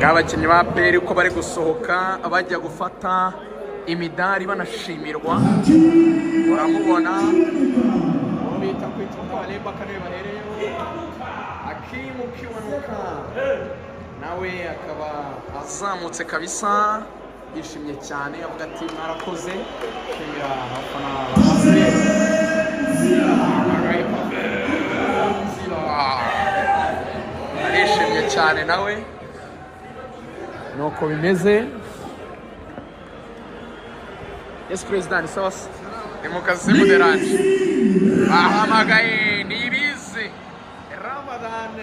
Abakinnyi ba APR uko bari gusohoka bajya gufata imidari banashimirwa. Uramubona bita kwitwa Alemba kane bahereyeho Akimu Kiwanuka nawe akaba azamutse kabisa yishimye cyane avuga ati mwarakoze shimira abafana arishimye cyane nawe nuko bimeze. Yes President sawa demokazi muderanje bahamagaye nibize Ramadan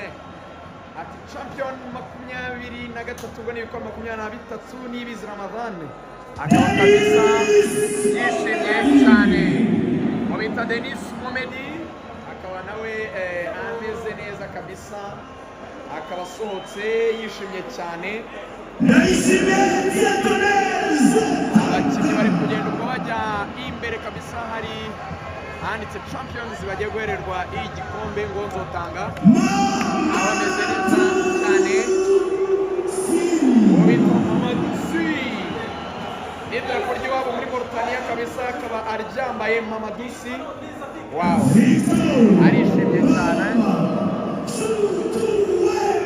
ati champion 23 ubwo n'ibikombe 23 nibize Ramadan akaba kabisa yishimye cyane mu bita Denis Momedi akaba nawe ameze neza kabisa akaba asohotse yishimye cyane. Abakinnyi bari kugenda ubwo bajya imbere kabisa hari handitse champions bagiye guhererwa igikombe ngo nzotanga abameze neza cyane Mubito Mamadusi idarapo ry'iwabo muri Mauritania kabisa akaba aryambaye Mamadusi wow arishimye cyane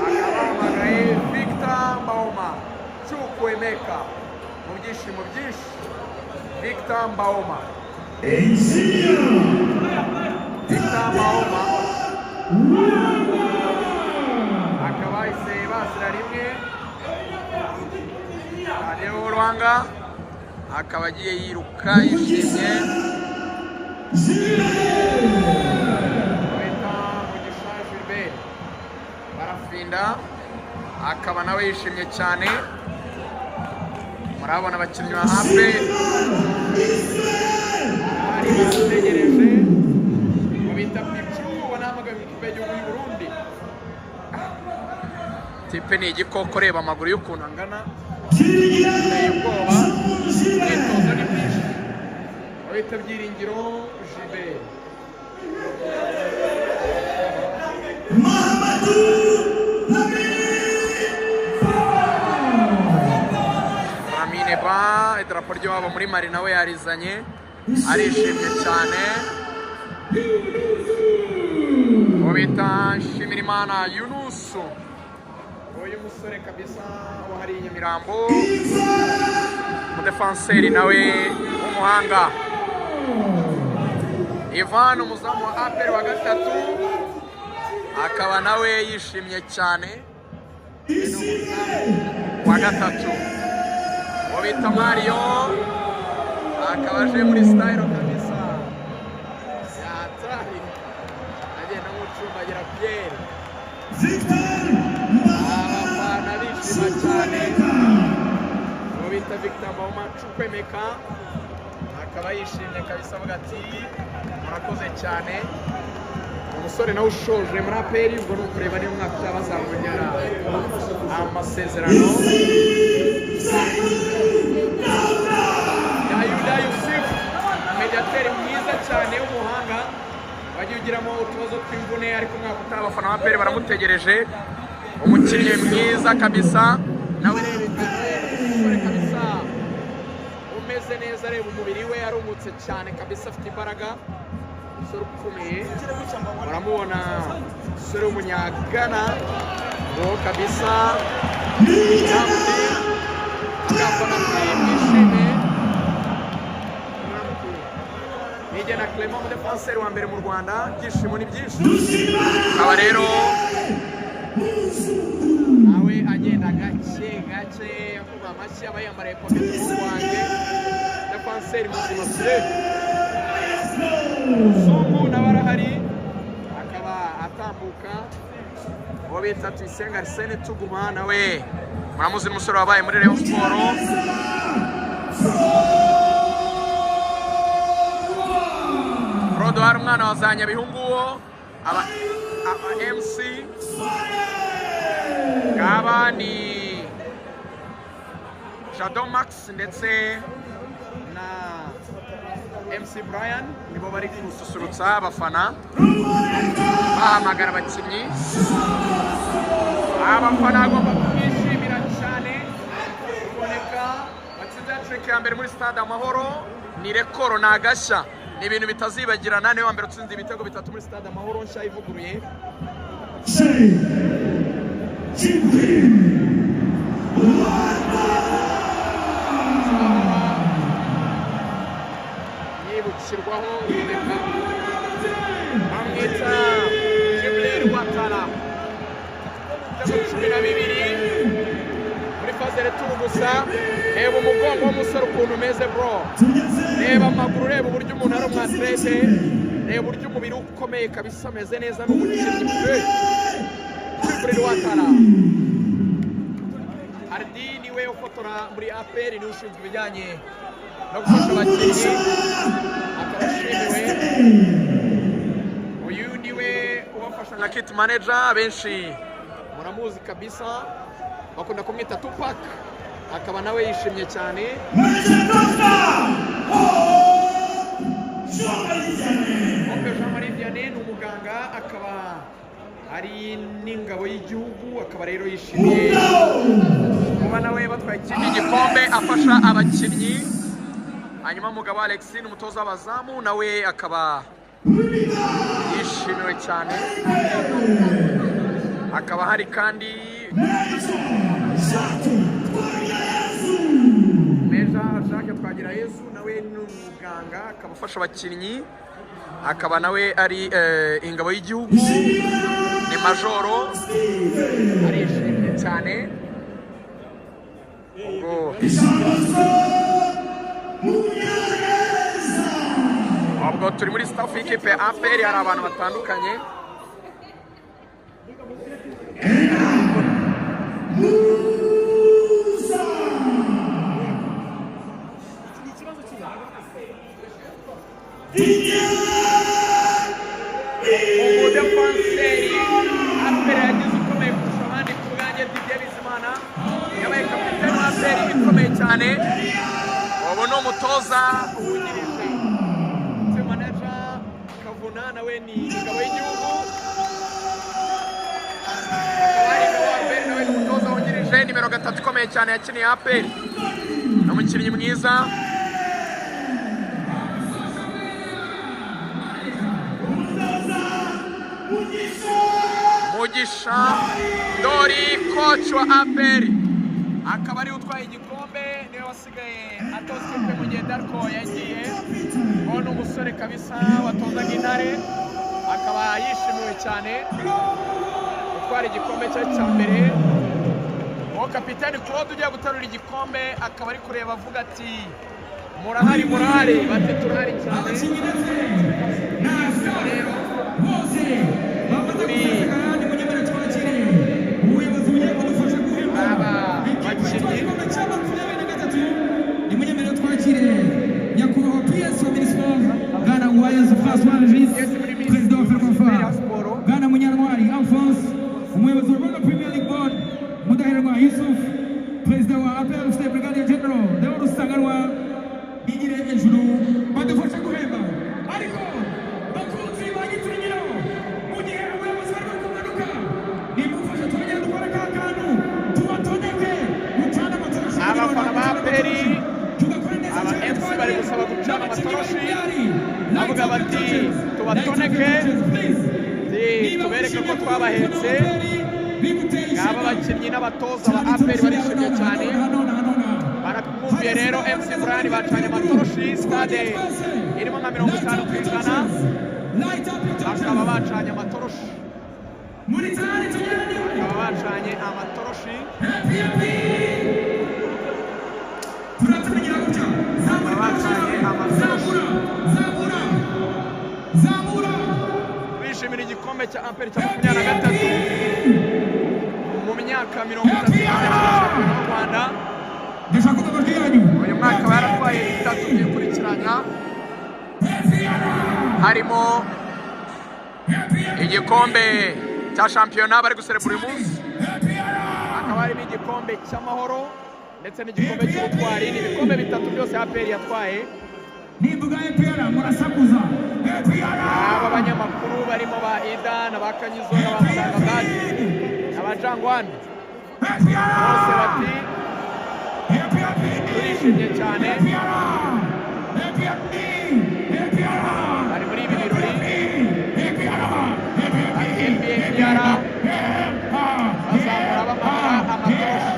akabahamagaye Victor Mbaoma Chukwemeka mu byishimo byinshi Victor Mbaoma akaba ise basira rimwe Adeo Rwanga akaba agiye yiruka yishimye barafinda akaba nawe yishimye cyane. Murabona abakinnyi ba APR ari bategereje mu bita pichu banamaga mu kipe y'u Burundi. Tipe ni igikoko reba amaguru y'ukuntu angana ubwoba n'itozo ni byinshi wita Byiringiro Gilbert Amineba idarapo ry'iwabo muri Mali nawe yarizanye arishimye cyane. Ubita Shimirimana Yunusu uyu musore kabisa wahari Nyamirambo umudefanseri nawe w'umuhanga Ivan umuzamu wa APR wa gatatu akaba nawe yishimye cyane wa gatatu. Ubita Mario akaba aje muri style kabisa yatari agenda mu cyumba gira Pierre abafana bishima cyane. Ubita Victor Mbaoma Chukwemeka akaba yishimye kabisa avuga ati murakoze cyane. Umusore nawe ushoje muri APR ubwo no kureba niba umwaka uzabazamugera amasezerano Yuda Yusuf mediateri mwiza cyane w'umuhanga wagiye ugiramo utubazo tw'imvune ariko umwaka utaha abafana ba APR baramutegereje. Umukinnyi mwiza kabisa nawe umusore kabisa umeze neza areba umubiri we yarumutse cyane kabisa afite imbaraga umusore ukomeye baramubona umusore w'umunyagana ngo kabisa agafana mwishime Nijye na Clement umudefanseri wa mbere mu Rwanda byishimo ni byinshi aba rero nawe agenda gake gake akuba amashyi aba yambaraye pocket mu wanjye defanseri muzima sire Sungu nabarahari akaba atambuka uwo bita Tuyisenga Arsene Tuguma nawe muramuzi umusore wabaye muri Rayon Sport Rodo hari umwana wa za Nyabihungu aba MC ngaba ni Shadow Max ndetse na MC Brian nibo bari gususurutsa abafana bahamagara abakinnyi abafana agomba kwishimira cyane. mbere muri stade Amahoro ni rekoro nagashya ni ibintu bitazibagirana niwe wa mbere utsinze ibitego 3 muri stade Amahoro nshya ivuguruye yibukirwaho ureka amwita Jibril Watara 12 muri faze returu gusa reba umugongo w'umusore ukuntu umeze bro reba amaguru reba uburyo umuntu ari umwatlete reba uburyo umubiri ukomeye kabisa ameze neza n'umukinnyi Jibril Watara Ardi niwe ufotora muri APR ni ushinzwe ibijyanye no gufasha abakinnyi akabashimiwe uyu niwe ubafasha nka kit manager benshi muramuzi kabisa bakunda kumwita Tupac akaba nawe yishimye cyane Jean-Marie Vianney ni umuganga akaba ari n'ingabo y'igihugu akaba rero yishimiye kuba nawe batwaye ikindi gikombe afasha abakinnyi hanyuma mugabo Alex ni umutoza w'abazamu nawe akaba yishimiwe cyane akaba hari kandi Meja Jacques Twagirayezu nawe ni umuganga akaba afasha abakinnyi akaba nawe ari ingabo y'igihugu ni majoro arishimye cyane ubwo turi muri staff y'ikipe ya APR hari abantu batandukanye umudefanseri APR yagize ukomeye kurusha abandi ku bwanjye Didier Bizimana yabaye kapiteni wa APR ikomeye cyane ubu ni umutoza wungirije team manager Kavuna nawe ni ingabo y'igihugu akaba ari ingabo wa APR nawe ni umutoza wungirije nimero 3 ikomeye cyane yakiniye APR ni umukinnyi mwiza Mugisha Dori coach wa APR akaba ari utwaye igikombe niwe wasigaye atoza ikipe mu gihe Darko yagiye ubona umusore kabisa watozaga intare akaba yishimiwe cyane gutwara igikombe cye cya mbere uwo kapitani Claude ugiye guterura igikombe akaba ari kureba avuga ati murahari bati turahari cyane Gana Munyarwari Alphonse umuyobozi wa Rwanda Premier League Board Mudaheranwa Yusuf perezida wa APR State Brigadier General Deo Rusanganwa igire ejuru badufasha guhemba ariko bakunzi bagitinyiro mu gihe umuyobozi ari kumanuka nimufasha twongera dukora kakanu tubatoneke mucana amatoroshi abafana ba APR aba MC bari gusaba gucana amatoroshi bavuga bati tubatoneke tubereke ko twabahetse ngaba abakinnyi n'abatoza ba APR barishimye cyane baramwumviye rero MC Brian bacanye amatoroshi stade irimo nka 50% bakaba bacanye amatoroshi bakaba bacanye amatoroshi bishimira igikombe cya APR cya 23 mu myaka 30 mu Rwanda uyu mwaka baratwaye 3 byikurikiranya harimo igikombe cya shampiyona bari guserebura uyu munsi hakaba harimo igikombe cy'amahoro ndetse n'igikombe cy'ubutwari n'ibikombe 3 byose APR yatwaye nimbuga APR murasakuza aba banyamakuru barimo ba Ida na ba Kanyizo na ba Mutangagadi na ba Jangwani bose bati barishimye cyane bari muri ibi birori NBAPR bazamura bamara amatoshi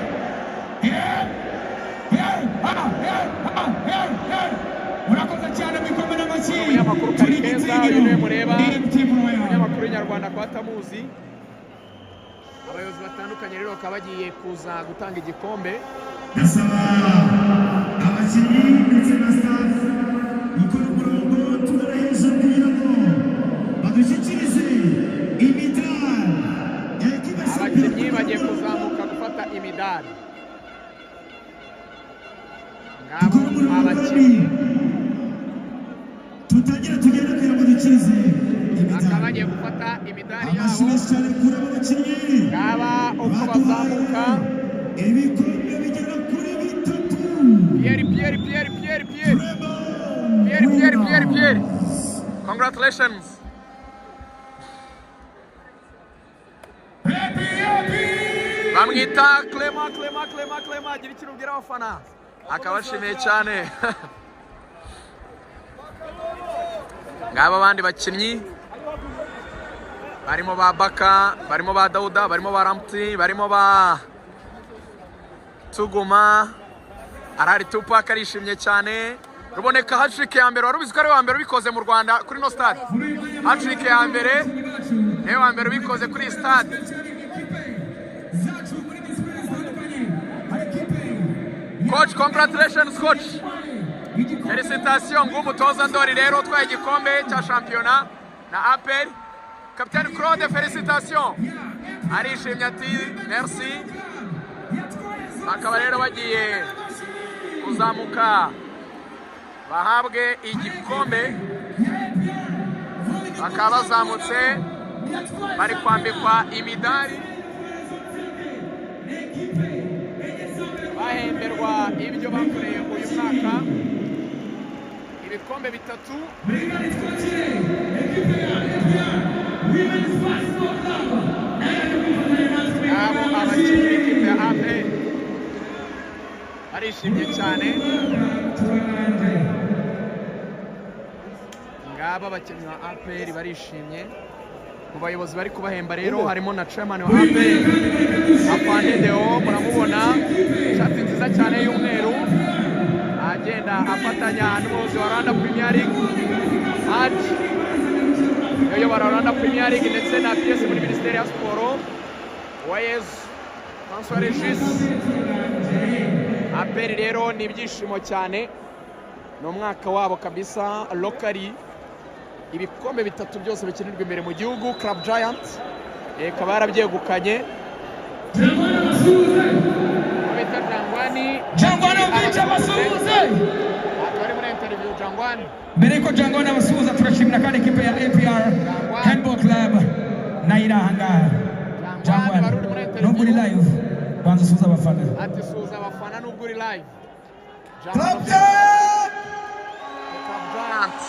murakoze cyane mikomera amashyi umunyamakuru Karikeza uyu niwe mureba umunyamakuru w'inyarwanda kwa tamuzi abayobozi batandukanye rero bakaba bagiye kuza gutanga igikombe ndasaba abakinnyi ndetse na staff gukora umurongo tugana hejuru kugira ngo badushyikirize imidari abakinnyi bagiye kuzamuka gufata imidari ngabo abakinnyi tutagira tugenda kugira ngo dukirize bakaba bagiye gufata imidari yabo amashyi cyane kuri abo bakinnyi ngaba uko bazamuka ibikombe bigera kuri bitatu Pierre. Congratulations. Bamwita Clement agira ikintu ubwira abafana akabashimiye cyane ngaba abandi bakinnyi barimo ba Baka barimo ba Dauda barimo ba Ramti barimo ba Tuguma arahari Tupac arishimye cyane ruboneka hat-trick ya mbere warubizi ko ari wa mbere ubikoze mu Rwanda kuri no stade hat-trick ya mbere niwe wa mbere ubikoze kuri stade Coach, congratulations coach. Félicitations ng'umutoza Ndori rero twaye igikombe cya shampiyona na APR. Capitaine Claude, félicitations. Arishimye ati merci. Bakaba rero bagiye kuzamuka bahabwe igikombe. Bakaba bazamutse bari kwambikwa imidari. Bahemberwa ibyo bakoreye uyu mwaka ibikombe bitatu abo abakinnyi b'ikipe ya APR barishimye cyane ngaba abakinnyi ba APR barishimye mu bayobozi bari kubahemba rero harimo na chairman wa APR Afande Deo muramubona ishati nziza cyane y'umweru agenda afatanya n'umuyobozi wa Rwanda Premier League uyobora Rwanda Premier League ndetse na PS muri Minisiteri ya Siporo Uwayezu François Regis APR rero ni ibyishimo cyane ni umwaka wabo kabisa locally ibikombe bitatu byose bikinirwa imbere mu gihugu Club Giant ikaba yarabyegukanye bita Jangwani ubica basuhuze atari muri interview Jangwani mbere ko Jangwani abasuhuza turashimira kandi ikipe ya APR Handball Club nayirahanga Jangwani nubwo uri live banza usuhuza abafana ati suhuza abafana nubwo uri live Club Giant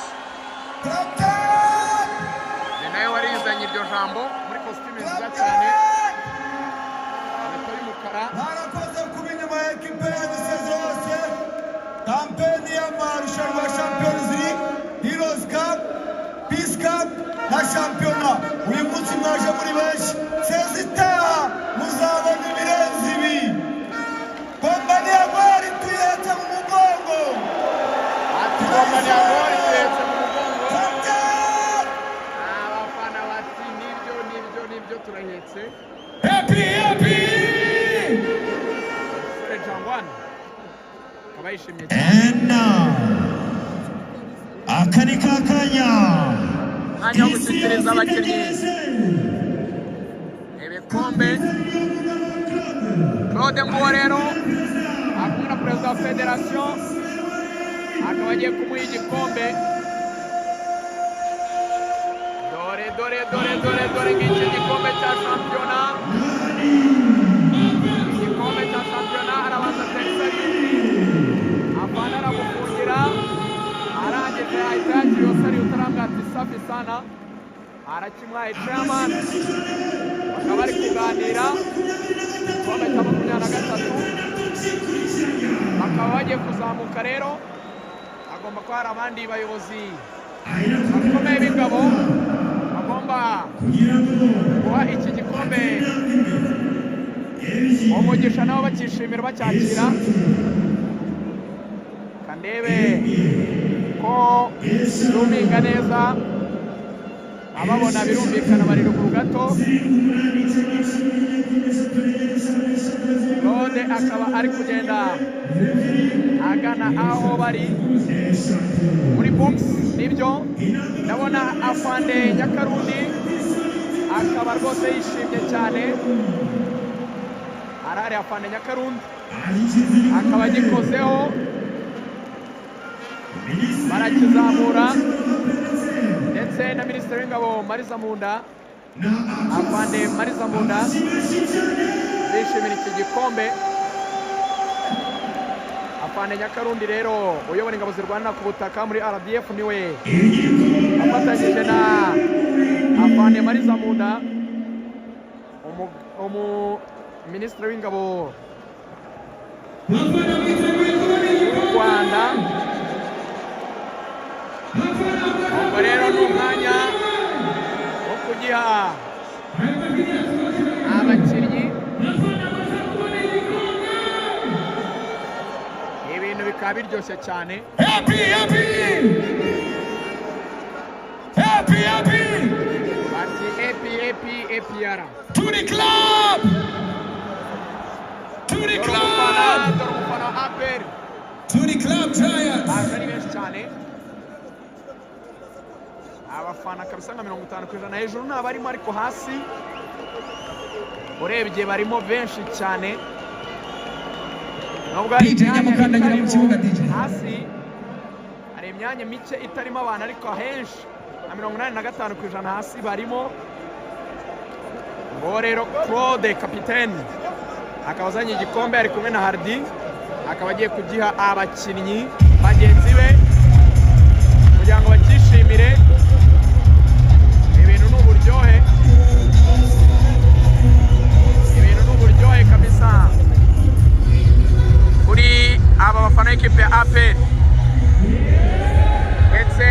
ni nawe warizanye iryo jambo muri kositimu nziza cyane inkweto y'umukara barakoze kuba inyuma ya ekipe yanyu sezo yose kampeni y'amarushanwa ya Champions League Heroes Cup Peace Cup na shampiyona uyu munsi mwaje muri benshi sezo itaha muzabona ibirenze ibi kompani ya Gori tuyetse mu mugongo ati kompani ya Gori tuyetse mu mugongo abafana bati nibyo turahetse happy sore Jangwani akaba yishimye cyane aka ni kakanya mwanya wo gushyikiriza abakinnyi ibikombe Claude Nguwo rero akumwe na perezida wa federasiyo akaba agiye kumuha igikombe dore ngiki igikombe cya shampiyona arabanza terisari afana aramufungira arangije ahita yakira iyo sari utarambwira ati safi sana arakimuhaye chairman bakaba bari kuganira igikombe cya 23 bakaba bagiye kuzamuka rero agomba kuba hari abandi bayobozi bakomeye b'ingabo bagomba guha iki gikombe umugisha nabo bakishimira bacyakira. Kandebe ko zuminga neza ababona birumvikana bari ruguru gato. Rode akaba ari kugenda agana aho bari muri box. Nibyo ndabona Afande Nyakarundi akaba rwose yishimye cyane. Arari Afande Nyakarundi akaba agikozeho barakizamura ndetse na Minisitiri w'Ingabo Mariza Munda. Afande Mariza Munda bishimira iki gikombe. Afande Nyakarundi rero uyobora ingabo zirwanira ku butaka muri RDF niwe afatanyije na Afande Mariza Munda Minisitiri w'Ingabo y'u Rwanda. Ubwo rero ni umwanya wo kugiha abakinnyi. Ibintu bikaba biryoshye cyane. Happy Bati APR to the club. umufana wa APR To the club Giants. ari benshi cyane. Abafana kabisa nka 50% hejuru n'abarimo, ariko hasi urebye barimo benshi cyane. Nubwo DJ Nyamukandagira mu kibuga DJ. Hasi hari imyanya mike itarimo abantu, ariko ahenshi na 85% hasi barimo. Ngo rero Claude kapiteni akaba azanye igikombe ari kumwe na Hardy, akaba agiye kugiha abakinnyi bagenzi be kugira ngo bakishimire. Ibintu n'uburyohe kabisa kuri aba bafana b'ikipe ya APR ndetse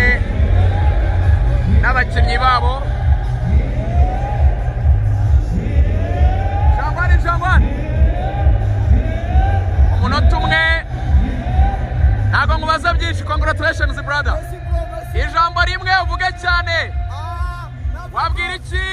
n'abakinnyi babo. Jangwani umunota umwe, ntabwo nkubaza byinshi. Congratulations brother. Ijambo rimwe uvuge cyane, wabwira iki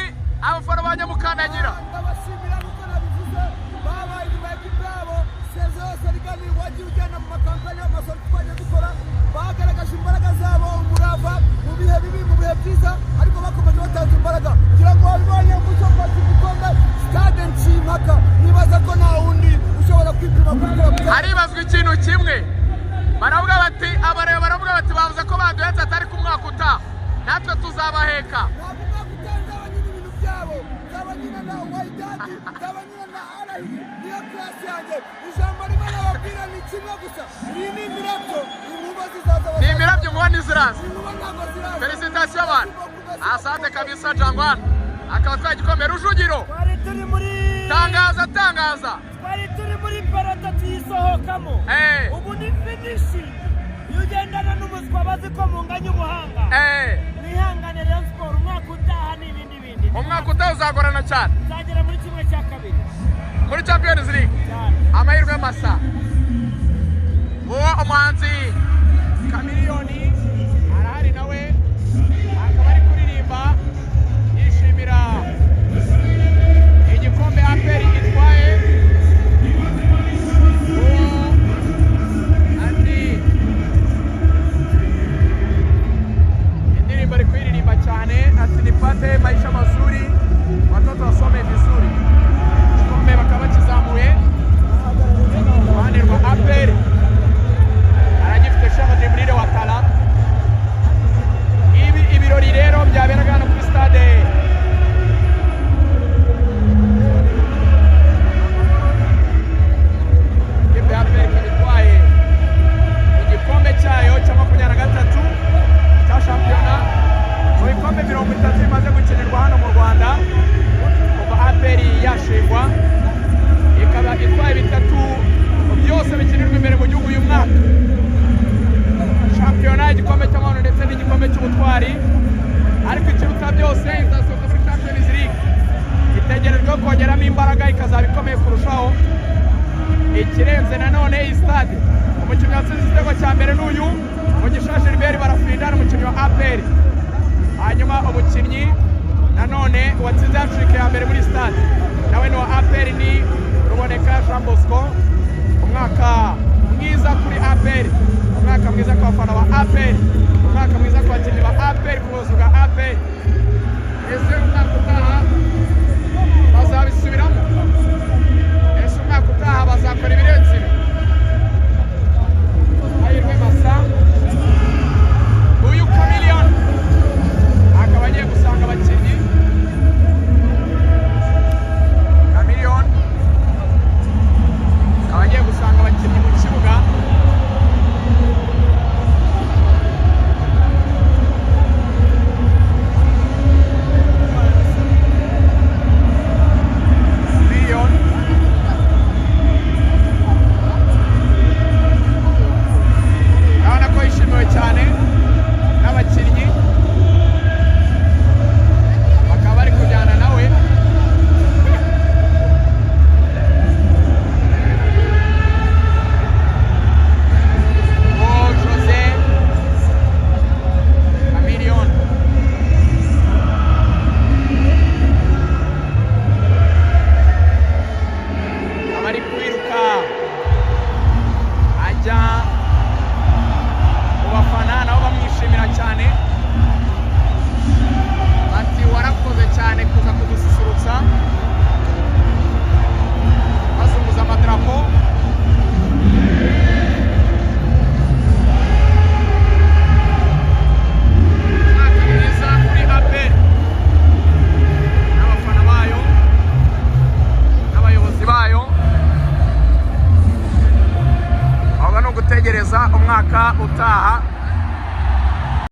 abafana ba Nyamukandagira? Ndabashimira nuko nabivuze, babaye inyuma y'ikipe yabo, seze yose rigani wagiye ujyana mu makampani y'amasoro twaje dukora, bagaragaje imbaraga zabo, umurava mu bihe bibi mu bihe byiza, ariko bakomeje batanze imbaraga kugira ngo babibonye mu cyo kwatsa igikombe stade Nshimaka. Nibaza ko nta wundi ushobora kwipima kuri haribazwa ikintu kimwe, baravuga bati abareba baravuga bati bavuze ko baduhetse atari ku mwaka utaha, natwe tuzabaheka. Ni imirabyo inkuba ntiziraza. Felicitations abantu. Asante kabisa Jangwani. Akaba twaye igikombe Rujugiro. Tangaza. Twari turi muri parata tuyisohokamo. Ubu ni finishi. Yugendana n'umuswa bazi ko munganya ubuhanga. Nihangane Rayon Sports umwaka utaha n'ibindi. Umwaka utaha uzagorana cyane. Uzagera muri kimwe cya kabiri. Muri Champions League. Amahirwe masa. Uwo umuhanzi Chameleone arahari nawe akaba ari kuririmba yishimira igikombe APR gitwaye. Ati indirimbo ari kuririmba cyane, ati nipate maisha mazuri, watoto wasome vizuri. Igikombe bakaba bakizamuye. ikirenze nanone iyi stade umukinnyi watsinze igitego cya mbere n'uyu Mugisha Gilbert barafindana umukinnyi wa APR hanyuma umukinnyi nanone watsinze hat-trick ya mbere muri stade nawe ni wa APR ni Ruboneka Jean Bosco umwaka mwiza kuri APR umwaka mwiza ku bafana ba APR umwaka mwiza ku bakinnyi ba APR ku buyobozi bwa APR ese umwaka utaha bazabisubiramo ese umwaka utaha bazakora ibirenze ibi Mahirwe Masa uyu Chameleone akaba agiye gusanga abakinnyi Chameleone akaba agiye gusanga abakinnyi mu kibuga urabona ko yishimiwe cyane n'abakinnyi bakaba bari kujyana nawe Jose Chameleone aba ari kwiruka ajya mu bafana nabo bamwishimira cyane ati warakoze cyane kuza kudususurutsa bazunguza amadarapo umwaka mwiza kuri APR n'abafana bayo n'abayobozi bayo ahubwo ni ugutegereza umwaka utaha